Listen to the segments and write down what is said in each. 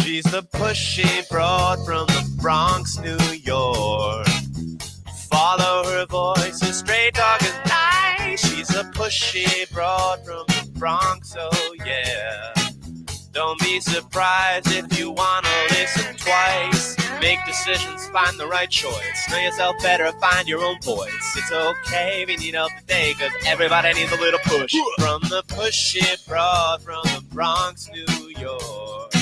She's the pushy broad from the Bronx, New York. Follow her voice, a straight dog is nice. She's a pushy broad from the Bronx, oh yeah. Don't be surprised if you wanna listen twice. Make decisions, find the right choice. Know yourself better, find your own voice. It's okay if you need help today, cause everybody needs a little push. From the pushy broad from the Bronx, New York.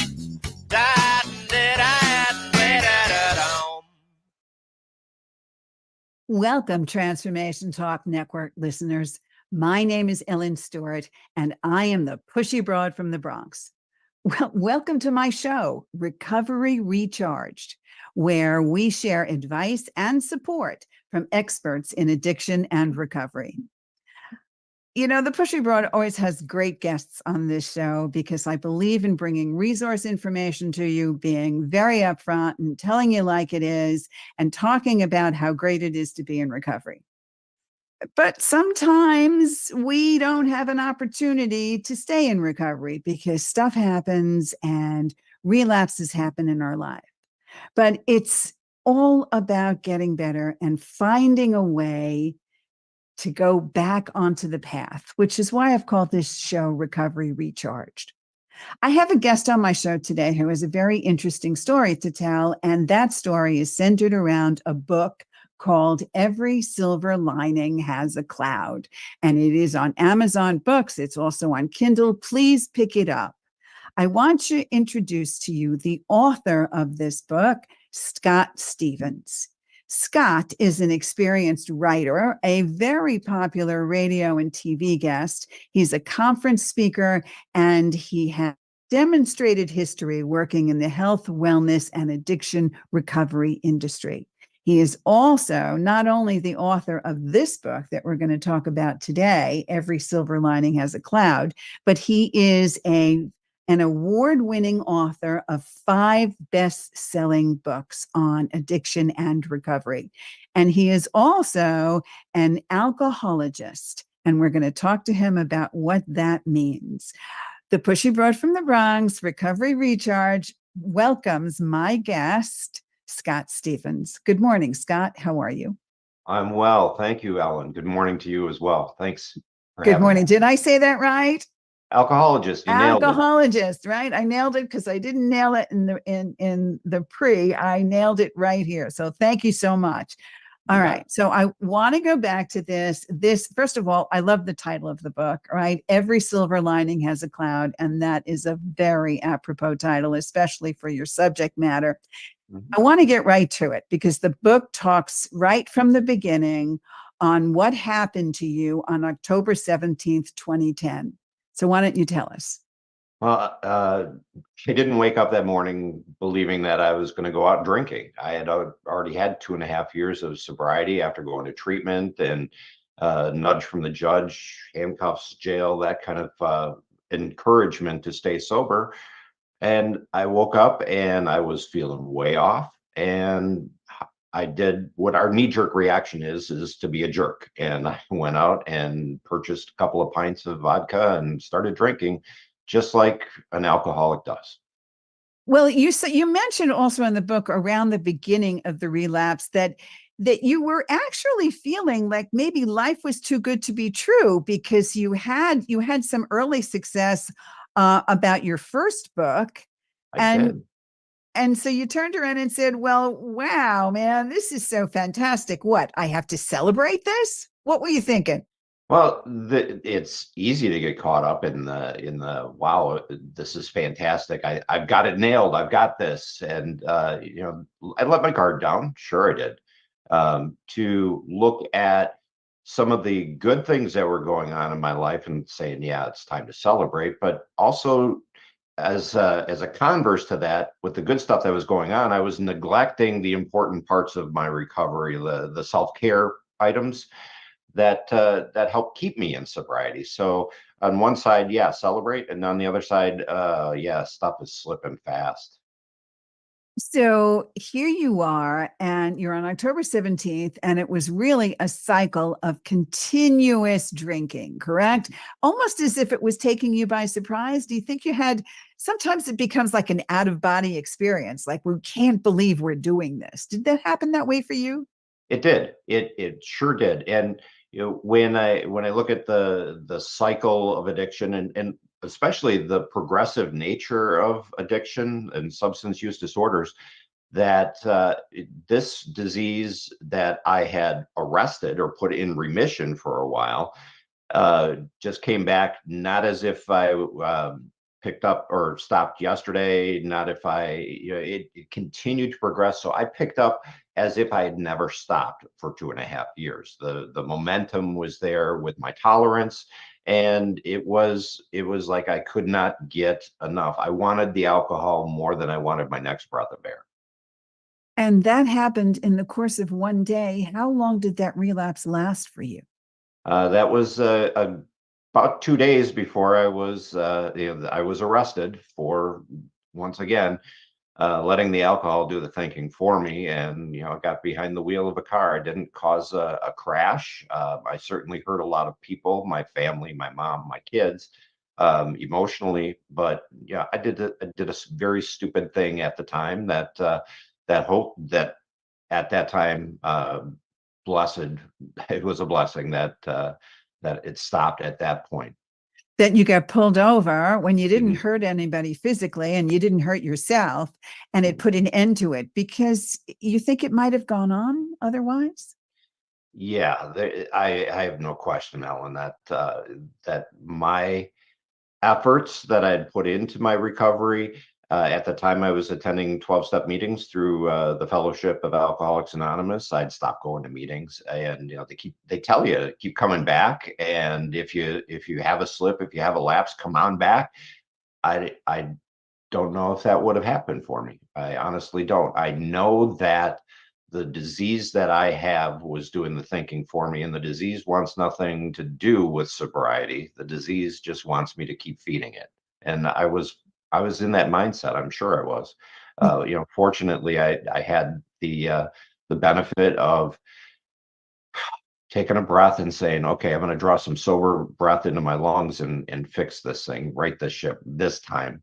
Welcome, Transformation Talk Network listeners. My name is Ellen Stewart, and I am the pushy broad from the Bronx. Well, welcome to my show, Recovery Recharged, where we share advice and support from experts in addiction and recovery. You know, the Pushy Broad always has great guests on this show because I believe in bringing resource information to you, being very upfront and telling you like it is, and talking about how great it is to be in recovery. But sometimes we don't have an opportunity to stay in recovery because stuff happens and relapses happen in our life. But it's all about getting better and finding a way to go back onto the path, which is why I've called this show Recovery Recharged. I have a guest on my show today who has a very interesting story to tell, and that story is centered around a book called Every Silver Lining Has a Cloud, and it is on Amazon Books. It's also on Kindle. Please pick it up. I want to introduce to you the author of this book, Scott Stevens. Scott is an experienced writer, a very popular radio and TV guest. He's a conference speaker, and he has demonstrated history working in the health, wellness, and addiction recovery industry. He is also not only the author of this book that we're going to talk about today, Every Silver Lining Has a Cloud, but he is an award-winning author of 5 best-selling books on addiction and recovery. And he is also an alcohologist, and we're going to talk to him about what that means. The Pushy Broad from the Bronx, Recovery Recharge, welcomes my guest, Scott Stevens. Good morning, Scott. How are you? I'm well. Thank you, Ellen. Good morning to you as well. Thanks for Good having morning. me. Did I say that right? Alcohologist, you nailed it. Alcohologist, right? I nailed it because I didn't nail it in the pre. I nailed it right here. So thank you so much. All right. So I want to go back to this. First of all, I love the title of the book, right? Every silver lining has a cloud. And that is a very apropos title, especially for your subject matter. Mm-hmm. I want to get right to it because the book talks right from the beginning on what happened to you on October 17th, 2010. So why don't you tell us? Well, I didn't wake up that morning believing that I was going to go out drinking. I had already had 2.5 years of sobriety after going to treatment and nudge from the judge, handcuffs, jail, that kind of encouragement to stay sober. And I woke up and I was feeling way off. And I did what our knee-jerk reaction is to be a jerk. And I went out and purchased a couple of pints of vodka and started drinking, just like an alcoholic does. Well, you mentioned also in the book around the beginning of the relapse that you were actually feeling like maybe life was too good to be true because you had some early success about your first book. I did. And so you turned around and said, well, wow, man, this is so fantastic. What, I have to celebrate this? What were you thinking? Well, it's easy to get caught up in the wow, this is fantastic. I've got it nailed. I've got this. And, I let my guard down. Sure, I did. To look at some of the good things that were going on in my life and saying, yeah, it's time to celebrate, but also as a converse to that, with the good stuff that was going on, I was neglecting the important parts of my recovery, the self-care items that help keep me in sobriety. So on one side, yeah, celebrate, and on the other side, yeah, stuff is slipping fast. So here you are, and you're on October 17th, and it was really a cycle of continuous drinking, correct? Almost as if it was taking you by surprise. Do you think you had, sometimes it becomes like an out of body experience, like we can't believe we're doing this. Did that happen that way for you? It did. It sure did. And when I look at the cycle of addiction and especially the progressive nature of addiction and substance use disorders, that this disease that I had arrested or put in remission for a while just came back, not as if I picked up or stopped yesterday, not if it continued to progress. So I picked up as if I had never stopped for 2.5 years. The momentum was there with my tolerance, and it was like I could not get enough. I wanted the alcohol more than I wanted my next breath of air. And that happened in the course of one day. How long did that relapse last for you? That was about 2 days before I was arrested for, once again, letting the alcohol do the thinking for me. And I got behind the wheel of a car. I didn't cause a crash. I certainly hurt a lot of people, my family, my mom, my kids, emotionally. But yeah, I did a very stupid thing at the time that at that time, blessed, it was a blessing that it stopped at that point. That you got pulled over when you didn't Mhm. hurt anybody physically and you didn't hurt yourself, and it put an end to it because you think it might have gone on otherwise? Yeah, I have no question, Ellen, that my efforts that I had put into my recovery. At the time, I was attending 12-step meetings through the Fellowship of Alcoholics Anonymous. I'd stopped going to meetings, and they tell you to keep coming back. And if you have a slip, if you have a lapse, come on back. I don't know if that would have happened for me. I honestly don't. I know that the disease that I have was doing the thinking for me, and the disease wants nothing to do with sobriety. The disease just wants me to keep feeding it. And I was in that mindset. I'm sure I was. Fortunately, I had the benefit of taking a breath and saying, okay, I'm going to draw some sober breath into my lungs and fix this thing, right this ship this time.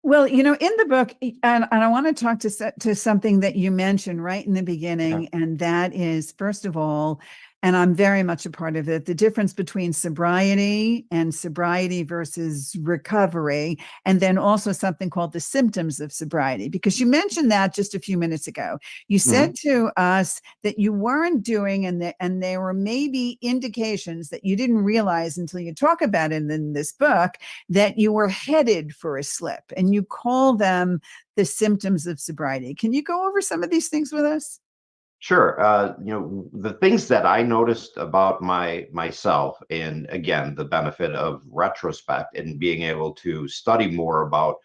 Well, in the book, and I want to talk to something that you mentioned right in the Okay. beginning, and that is, first of all, and I'm very much a part of it, the difference between sobriety and sobriety versus recovery, and then also something called the symptoms of sobriety, because you mentioned that just a few minutes ago. You Mhm. said to us that you weren't doing, and there were maybe indications that you didn't realize until you talk about it in this book, that you were headed for a slip, and you call them the symptoms of sobriety. Can you go over some of these things with us? Sure. The things that I noticed about myself, and again, the benefit of retrospect and being able to study more about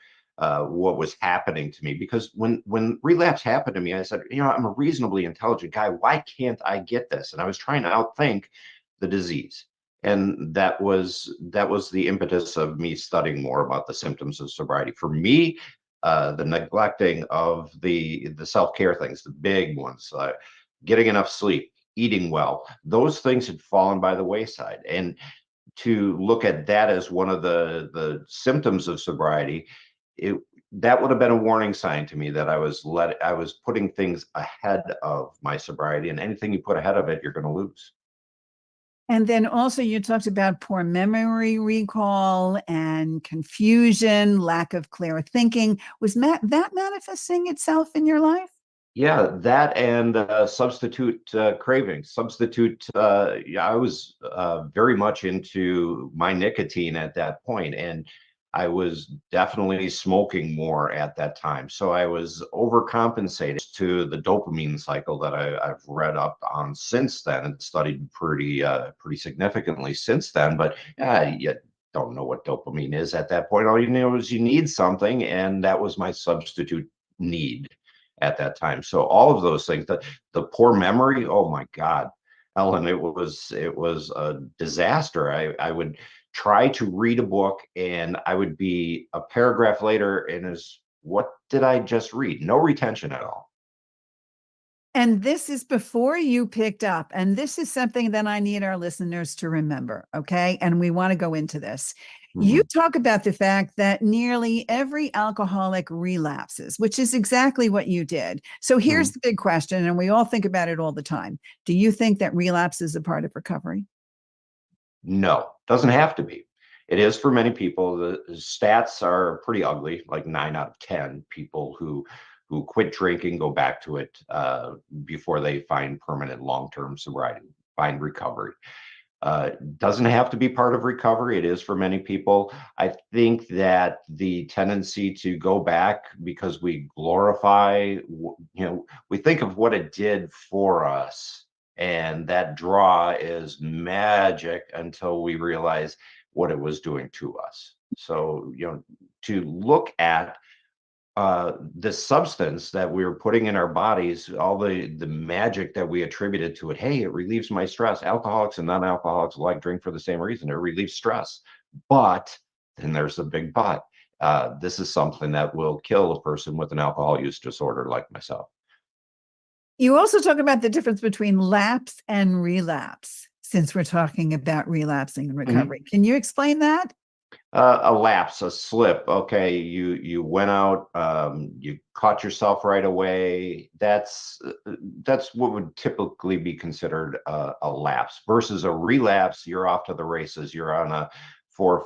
what was happening to me. Because when relapse happened to me, I said, I'm a reasonably intelligent guy. Why can't I get this? And I was trying to outthink the disease. And that was the impetus of me studying more about the symptoms of sobriety. For me, the neglecting of the self-care things, the big ones, getting enough sleep, eating well, those things had fallen by the wayside. And to look at that as one of the symptoms of sobriety, it that would have been a warning sign to me that I was putting things ahead of my sobriety, and anything you put ahead of it, you're going to lose. And then also, you talked about poor memory recall and confusion, lack of clear thinking. Was that manifesting itself in your life? Yeah, that and substitute cravings. Yeah, I was very much into my nicotine at that point, and I was definitely smoking more at that time. So I was overcompensating to the dopamine cycle that I've read up on since then and studied pretty significantly since then. But you don't know what dopamine is at that point. All you know is you need something, and that was my substitute need at that time. So all of those things, the poor memory, oh my God, Ellen, it was a disaster. I would try to read a book, and I would be a paragraph later, and as what did I just read? No retention at all. And this is before you picked up. And this is something that I need our listeners to remember. Okay. And we want to go into this. You talk about the fact that nearly every alcoholic relapses, which is exactly what you did. So here's the big question, and we all think about it all the time. Do you think that relapse is a part of recovery? No, doesn't have to be. It is for many people. The stats are pretty ugly, like 9 out of 10 people who quit drinking go back to it before they find permanent long-term sobriety, find recovery. Doesn't have to be part of recovery. It is for many people. I think that the tendency to go back because we glorify, we think of what it did for us, and that draw is magic until we realize what it was doing to us. So, to look at the substance that we were putting in our bodies, all the magic that we attributed to it. Hey, it relieves my stress. Alcoholics and non-alcoholics alike drink for the same reason. It relieves stress. But then there's the big but. This is something that will kill a person with an alcohol use disorder like myself. You also talk about the difference between lapse and relapse, since we're talking about relapsing and recovery. Can you explain that? A lapse, a slip. Okay, you went out, you caught yourself right away. That's what would typically be considered a lapse versus a relapse. You're off to the races. You're on a 4 or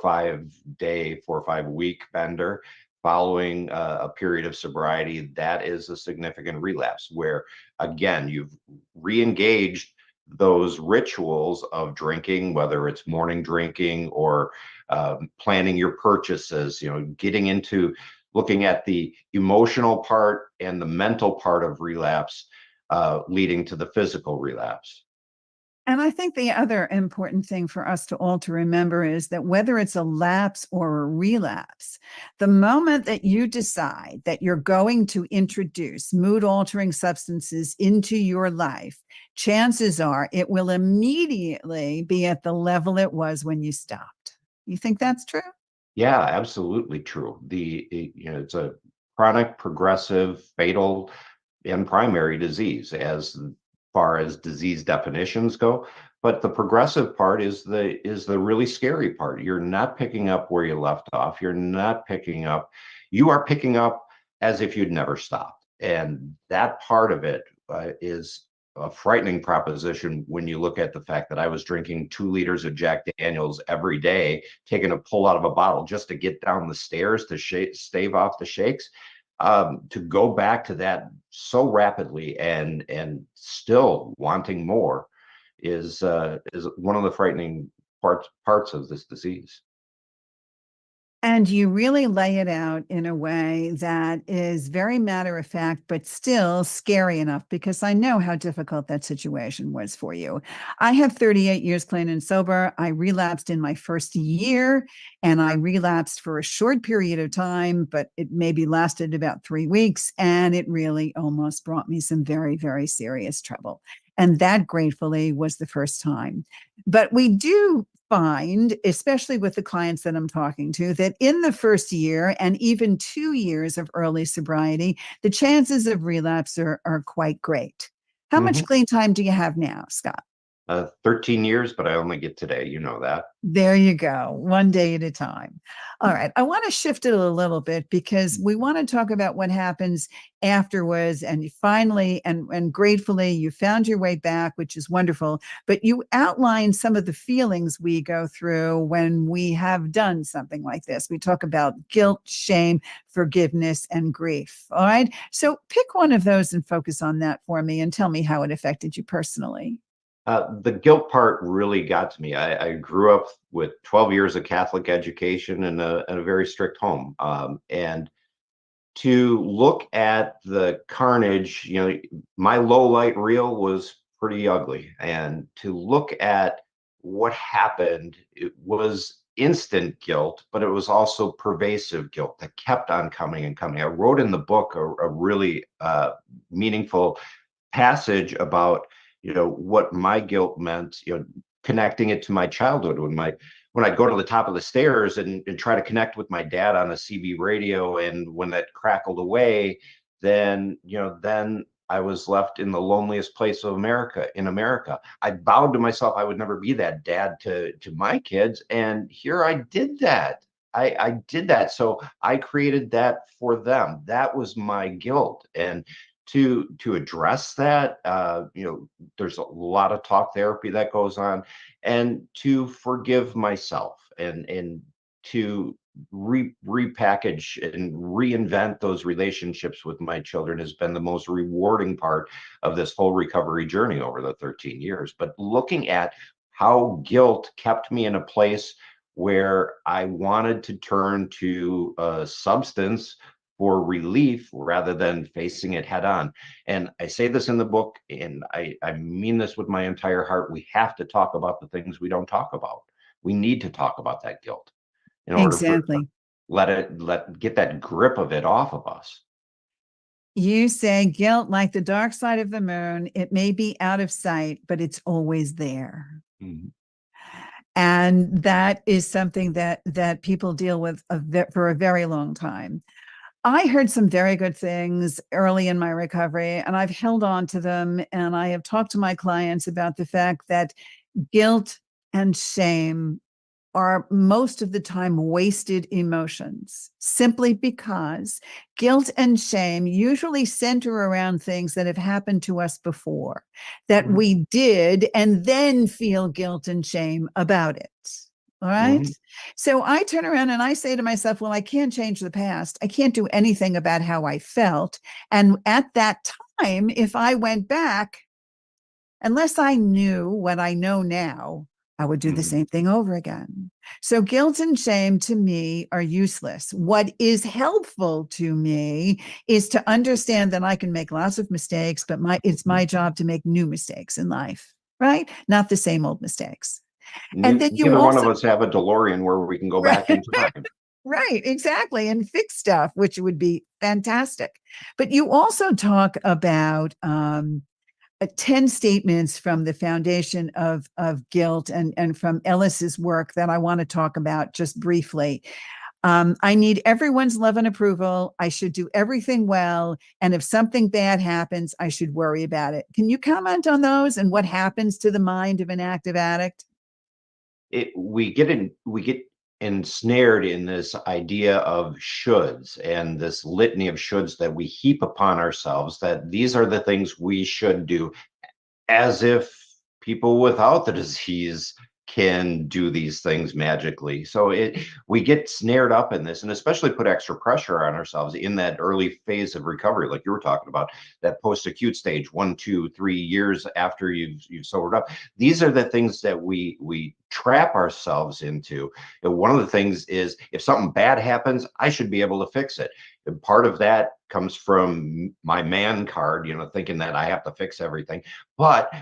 5 week bender following a period of sobriety. That is a significant relapse where, again, you've re-engaged those rituals of drinking, whether it's morning drinking or planning your purchases, getting into looking at the emotional part and the mental part of relapse, leading to the physical relapse. And I think the other important thing for us to all to remember is that whether it's a lapse or a relapse, the moment that you decide that you're going to introduce mood altering substances into your life, chances are it will immediately be at the level it was when you stopped. You think that's true? Yeah, absolutely true. It's a chronic, progressive, fatal, and primary disease as far as disease definitions go. But the progressive part is the really scary part. You're not picking up where you left off. You are picking up as if you'd never stopped. And that part of it is a frightening proposition when you look at the fact that I was drinking 2 liters of Jack Daniels every day, taking a pull out of a bottle just to get down the stairs to stave off the shakes. To go back to that so rapidly and still wanting more is one of the frightening parts of this disease. And you really lay it out in a way that is very matter of fact, but still scary enough, because I know how difficult that situation was for you. I have 38 years clean and sober. I relapsed in my first year, and I relapsed for a short period of time, but it maybe lasted about 3 weeks. And it really almost brought me some very, very serious trouble. And that gratefully was the first time. But we do find, especially with the clients that I'm talking to, that in the first year and even 2 years of early sobriety, the chances of relapse are quite great. How much clean time do you have now, Scott? 13 years, but I only get today. You know that. There you go, one day at a time. All right. I want to shift it a little bit because we want to talk about what happens afterwards. And you finally and gratefully, you found your way back, which is wonderful. But you outline some of the feelings we go through when we have done something like this. We talk about guilt, shame, forgiveness, and grief. All right. So pick one of those and focus on that for me and tell me how it affected you personally. The guilt part really got to me. I grew up with 12 years of Catholic education in a very strict home. And to look at the carnage, my low light reel was pretty ugly. And to look at what happened, it was instant guilt, but it was also pervasive guilt that kept on coming and coming. I wrote in the book a really meaningful passage about what my guilt meant, connecting it to my childhood when when I'd go to the top of the stairs and try to connect with my dad on a CB radio, and when that crackled away, then I was left in the loneliest place of America, in America. I vowed to myself I would never be that dad to my kids, and here I did that. I did that. So I created that for them. That was my guilt. And to address that, there's a lot of talk therapy that goes on, and to forgive myself and to repackage and reinvent those relationships with my children has been the most rewarding part of this whole recovery journey over the 13 years. But looking at how guilt kept me in a place where I wanted to turn to a substance for relief rather than facing it head on. And I say this in the book, and I mean this with my entire heart. We have to talk about the things we don't talk about. We need to talk about that guilt in order for Exactly. get that grip of it off of us. You say guilt, like the dark side of the moon, it may be out of sight, but it's always there. Mm-hmm. And that is something that people deal with for a very long time. I heard some very good things early in my recovery, and I've held on to them. And I have talked to my clients about the fact that guilt and shame are most of the time wasted emotions, simply because guilt and shame usually center around things that have happened to us before, that Mhm. we did, and then feel guilt and shame about it. All right. Mhm. So I turn around and I say to myself, well, I can't change the past. I can't do anything about how I felt. And at that time, if I went back, unless I knew what I know now, I would do the Mhm. same thing over again. So guilt and shame to me are useless. What is helpful to me is to understand that I can make lots of mistakes, but it's my job to make new mistakes in life, right? Not the same old mistakes. And then you Neither one of also, us have a DeLorean where we can go back in time. right, exactly, and fix stuff, which would be fantastic. But you also talk about 10 statements from the foundation of guilt and from Ellis's work that I want to talk about just briefly. I need everyone's love and approval. I should do everything well. And if something bad happens, I should worry about it. Can you comment on those and what happens to the mind of an active addict? We get ensnared in this idea of shoulds and this litany of shoulds that we heap upon ourselves, that these are the things we should do, as if people without the disease can do these things magically. So we get snared up in this, and especially put extra pressure on ourselves in that early phase of recovery, like you were talking about, that post-acute stage, 1, 2, 3 years after you've sobered up. These are the things that we trap ourselves into. And one of the things is, if something bad happens, I should be able to fix it. And part of that comes from my man card, thinking that I have to fix everything. But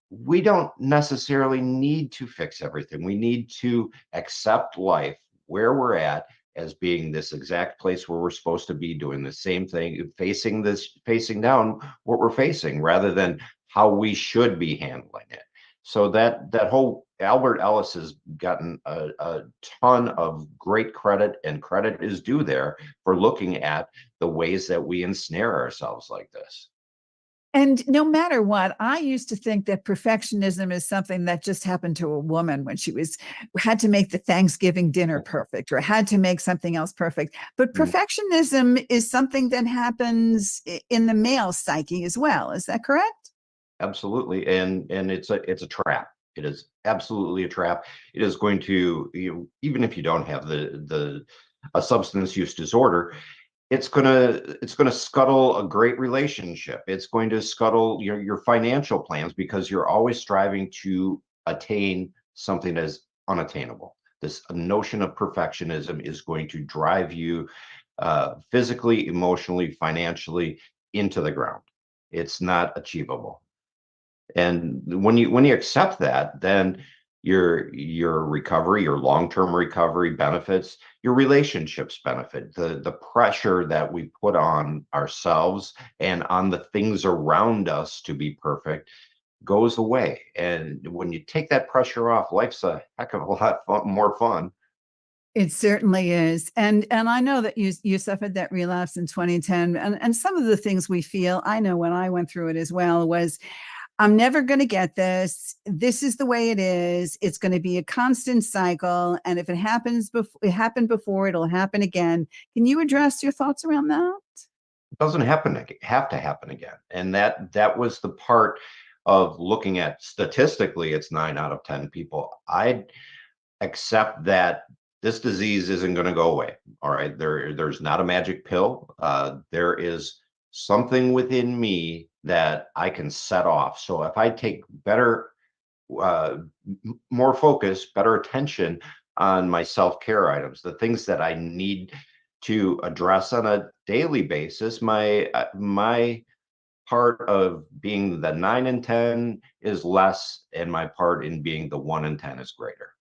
we don't necessarily need to fix everything. We need to accept life where we're at as being this exact place where we're supposed to be, doing the same thing, facing down what we're facing, rather than how we should be handling it. So that whole Albert Ellis has gotten a ton of great credit, and credit is due there for looking at the ways that we ensnare ourselves like this. And no matter what, I used to think that perfectionism is something that just happened to a woman when she had to make the Thanksgiving dinner perfect or had to make something else perfect. But Mhm. perfectionism is something that happens in the male psyche as well. Is that correct? Absolutely, and it's a trap. It is absolutely a trap. It is going to, even if you don't have the a substance use disorder, it's gonna scuttle a great relationship. It's going to scuttle your financial plans, because you're always striving to attain something that is unattainable. This notion of perfectionism is going to drive you physically, emotionally, financially into the ground. It's not achievable. And when you accept that, then your recovery, your long-term recovery benefits, your relationships benefit. The pressure that we put on ourselves and on the things around us to be perfect goes away. And when you take that pressure off, life's a heck of a lot more fun. It certainly is. And I know that you suffered that relapse in 2010. And some of the things we feel, I know when I went through it as well, was I'm never going to get this. This is the way it is. It's going to be a constant cycle. And if it happens before it happened before, it'll happen again. Can you address your thoughts around that? It doesn't have to happen again. And that was the part of looking at statistically, it's 9 out of 10 people. I accept that this disease isn't going to go away. All right. There's not a magic pill. There is something within me that I can set off. So if I take better, more focus, better attention on my self-care items, the things that I need to address on a daily basis, my part of being the 9 in 10 is less, and my part in being the 1 in 10 is greater.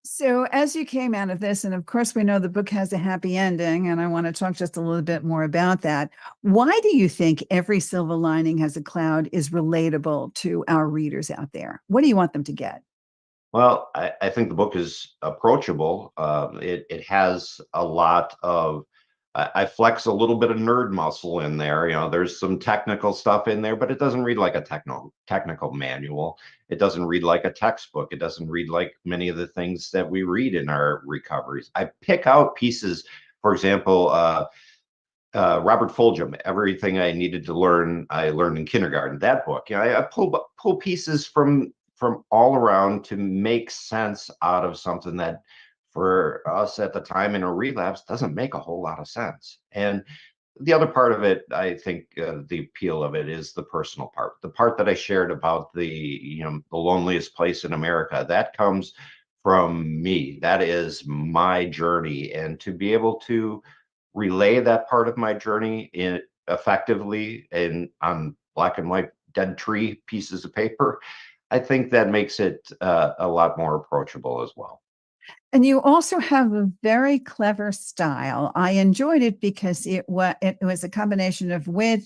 So, as you came out of this, and of course, we know the book has a happy ending, and I want to talk just a little bit more about that. Why do you think every silver lining has a cloud is relatable to our readers out there? What do you want them to get? Well, I think the book is approachable. It has a lot of, I flex a little bit of nerd muscle in there. You know, there's some technical stuff in there, but it doesn't read like a technical manual. It doesn't read like a textbook. It doesn't read like many of the things that we read in our recoveries. I pick out pieces, for example, Robert Fulghum, everything I needed to learn, I learned in kindergarten. That book, you know, I pull pieces from all around to make sense out of something that for us at the time in a relapse doesn't make a whole lot of sense. And the other part of it, I think, the appeal of it is the personal part, the part that I shared about the loneliest place in America. That comes from me. That is my journey, and to be able to relay that part of my journey effectively and on black and white dead tree pieces of paper, I think that makes it a lot more approachable as well. And you also have a very clever style. I enjoyed it because it was a combination of wit,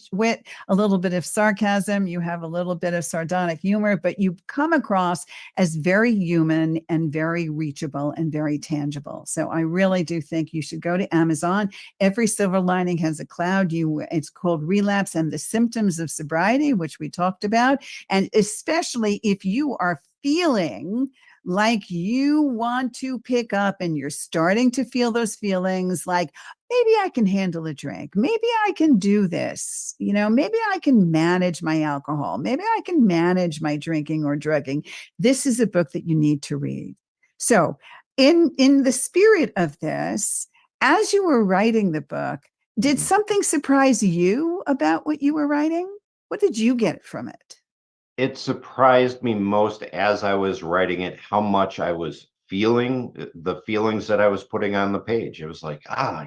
a little bit of sarcasm. You have a little bit of sardonic humor, but you come across as very human and very reachable and very tangible. So I really do think you should go to Amazon. Every silver lining has a cloud. It's called Relapse and the Symptoms of Sobriety, which we talked about. And especially if you are feeling like you want to pick up and you're starting to feel those feelings like maybe I can handle a drink. Maybe I can do this. Maybe I can manage my alcohol. Maybe I can manage my drinking or drugging. This is a book that you need to read. So, in the spirit of this, as you were writing the book, did something surprise you about what you were writing? What did you get from it? It surprised me most as I was writing it, how much I was feeling the feelings that I was putting on the page. It was like, I'm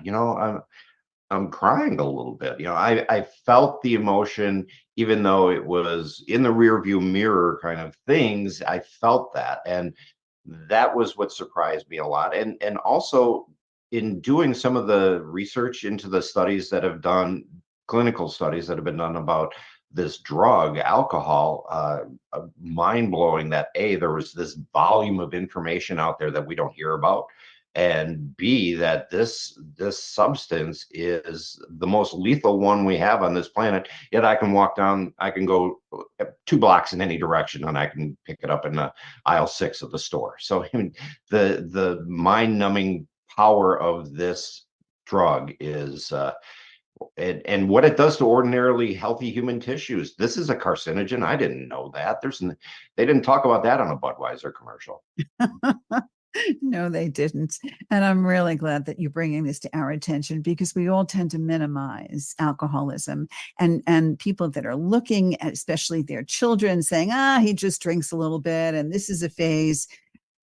crying a little bit. I felt the emotion, even though it was in the rear view mirror kind of things. I felt that, and that was what surprised me a lot. And also in doing some of the research into the studies that have done, clinical studies that have been done about this drug, alcohol, mind blowing that there was this volume of information out there that we don't hear about, and B, that this substance is the most lethal one we have on this planet. Yet I can go 2 blocks in any direction, and I can pick it up in the aisle 6 of the store. So I mean, the mind numbing power of this drug is. And what it does to ordinarily healthy human tissues. This is a carcinogen. I didn't know that. They didn't talk about that on a Budweiser commercial. No, they didn't. And I'm really glad that you're bringing this to our attention, because we all tend to minimize alcoholism, and people that are looking at, especially their children, saying, he just drinks a little bit and this is a phase.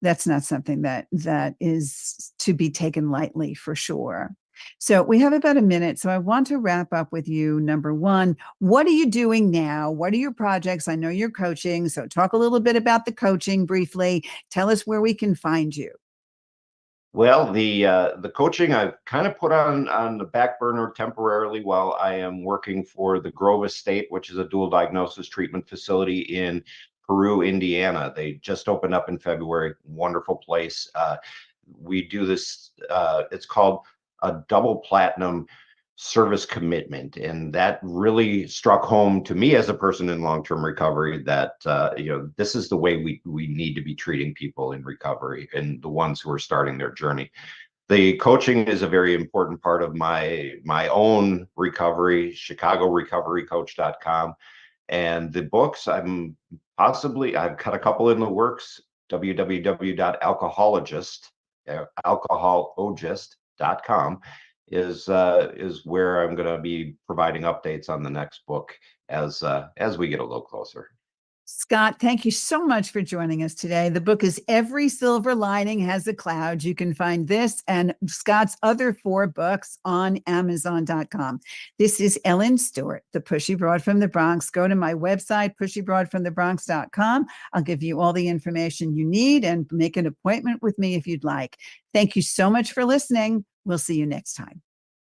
That's not something that is to be taken lightly, for sure. So we have about a minute. So I want to wrap up with you. Number one, what are you doing now? What are your projects? I know you're coaching. So talk a little bit about the coaching briefly. Tell us where we can find you. Well, the coaching I've kind of put on the back burner temporarily while I am working for the Grove Estate, which is a dual diagnosis treatment facility in Peru, Indiana. They just opened up in February. Wonderful place. We do this. It's called a double platinum service commitment, and that really struck home to me as a person in long-term recovery that this is the way we need to be treating people in recovery and the ones who are starting their journey. The coaching is a very important part of my own recovery, chicagorecoverycoach.com, and the books I've got a couple in the works. alcohologist.com is where I'm going to be providing updates on the next book as we get a little closer. Scott, thank you so much for joining us today. The book is Every Silver Lining Has a Cloud. You can find this and Scott's other 4 books on Amazon.com. This is Ellen Stewart, the Pushy Broad from the Bronx. Go to my website, pushybroadfromthebronx.com. I'll give you all the information you need and make an appointment with me if you'd like. Thank you so much for listening. We'll see you next time.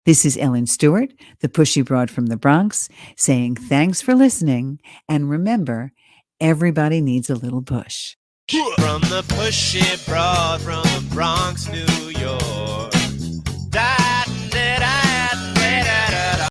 This is Ellen Stewart, the Pushy Broad from the Bronx, saying thanks for listening. And remember, everybody needs a little push. From the Pushy Broad from the Bronx, New York.